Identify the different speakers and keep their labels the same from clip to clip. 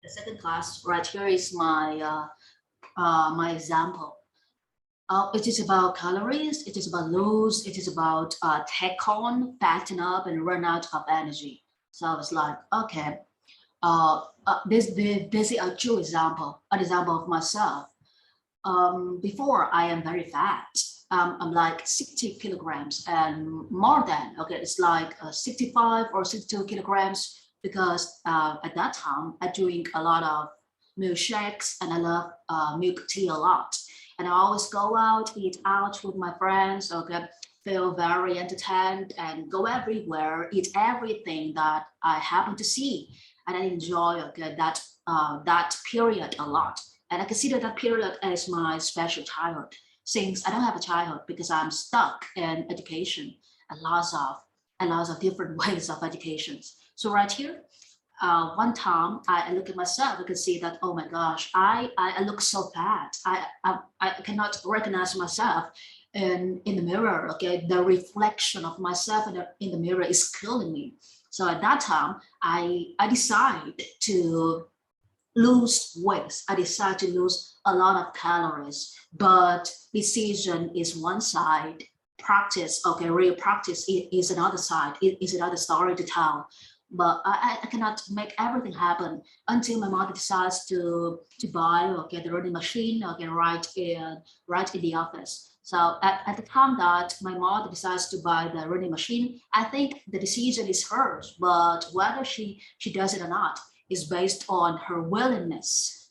Speaker 1: the second class. Right here is my example. It is about calories. It is about lose. It is about take on, fatten up, and run out of energy. So I was like, okay, this is a true example, an example of myself. Before I am very fat. I'm like 60 kilograms and more than, okay, it's like 65 or 62 kilograms because at that time I drink a lot of milkshakes and I love milk tea a lot. And I always go out, eat out with my friends, okay, feel very entertained and go everywhere, eat everything that I happen to see. And I enjoy, okay, that period a lot. And I consider that period as my special childhood, since I don't have a childhood because I'm stuck in education and lots of different ways of educations. So right here, one time I look at myself, I can see that, oh my gosh, I look so fat. I cannot recognize myself in the mirror. Okay, the reflection of myself in the mirror is killing me. So at that time, I decided to lose weight. I decide to lose a lot of calories, but decision is one side. Practice, okay, real practice is another side. It is another story to tell. But I cannot make everything happen until my mother decides to buy or get the running machine or get right in the office. So at the time that my mother decides to buy the running machine, I think the decision is hers, but whether she does it or not is based on her willingness.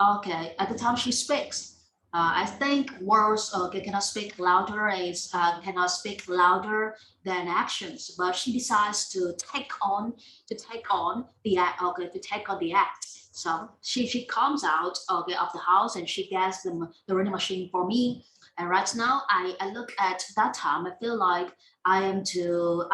Speaker 1: Okay, at the time she speaks. I think words cannot speak louder is cannot speak louder than actions, but she decides to take on the act. Okay, to take on the act. So she comes out, okay, of the house and she gets the running machine for me. And right now, I look at that time. I feel like I am too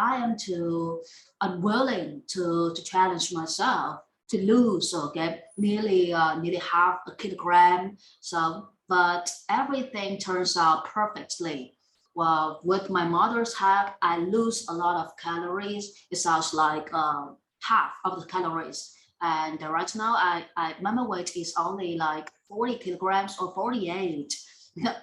Speaker 1: unwilling to challenge myself to lose, okay, nearly half a kilogram. So but everything turns out perfectly. Well, with my mother's help, I lose a lot of calories. It sounds like half of the calories. And right now, my weight is only like 40 kilograms or 48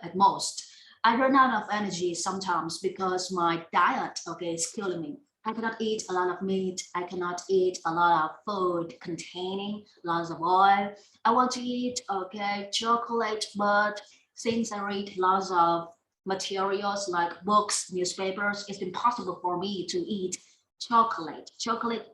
Speaker 1: at most. I run out of energy sometimes because my diet, okay, is killing me. I cannot eat a lot of meat. I cannot eat a lot of food containing lots of oil. I want to eat, okay, chocolate, but since I read lots of materials like books, newspapers, it's impossible for me to eat chocolate. Chocolate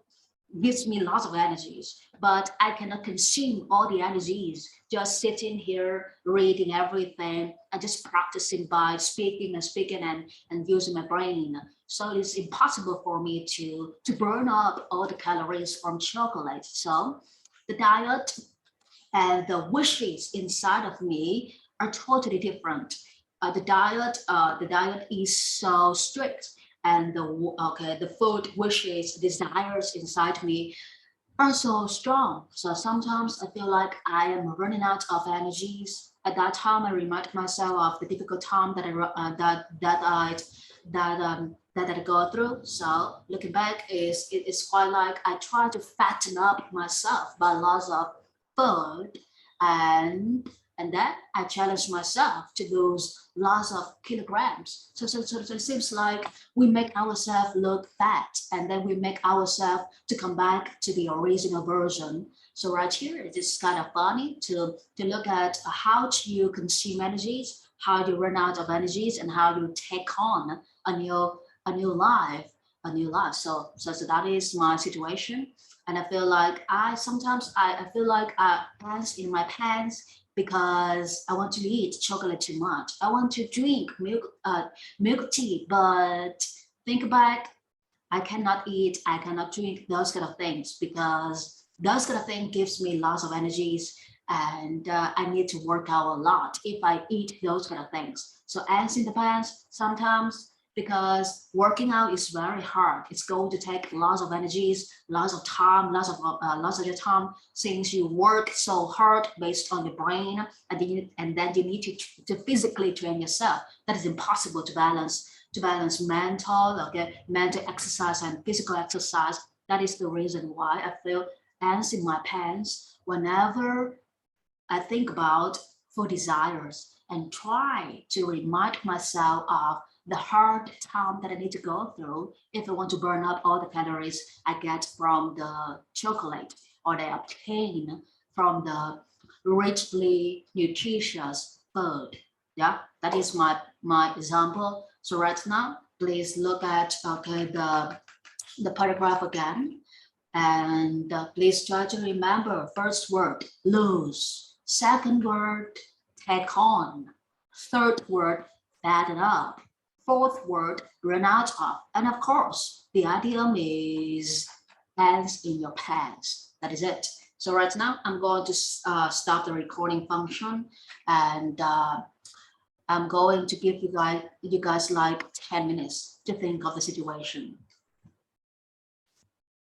Speaker 1: gives me lots of energies, but I cannot consume all the energies just sitting here reading everything and just practicing by speaking and speaking and using my brain. So it's impossible for me to burn up all the calories from chocolate. So the diet and the wishes inside of me are totally different. The diet is so strict, and the food wishes, desires inside me are so strong. So sometimes I feel like I am running out of energies. At that time, I remind myself of the difficult time that I go through. So looking back, it's quite like I try to fatten up myself by lots of food, and and then I challenge myself to lose lots of kilograms. So it seems like we make ourselves look fat, and then we make ourselves to come back to the original version. So right here, it is kind of funny to look at how you consume energies, how you run out of energies, and how you take on a new life, a new life. So that is my situation, and I feel like I feel like pants in my pants because I want to eat chocolate too much. I want to drink milk tea, but think back, I cannot drink those kind of things because those kind of thing gives me lots of energies, and I need to work out a lot if I eat those kind of things. So ants in the pants sometimes because working out is very hard. It's going to take lots of energies, lots of time, lots of your time since you work so hard based on the brain, and then you need to physically train yourself. That is impossible to balance mental, okay, mental exercise and physical exercise. That is the reason why I feel ants in my pants whenever I think about food desires and try to remind myself of the hard time that I need to go through if I want to burn up all the calories I get from the chocolate or I obtain from the richly nutritious food. Yeah, that is my example. So right now, please look at the paragraph again. And please try to remember first word, lose. Second word, take on. Third word, fatten up. Fourth word, run out of. And of course, the idiom is pants in your pants. That is it. So right now, I'm going to stop the recording function, and I'm going to give you guys like 10 minutes to think of the situation.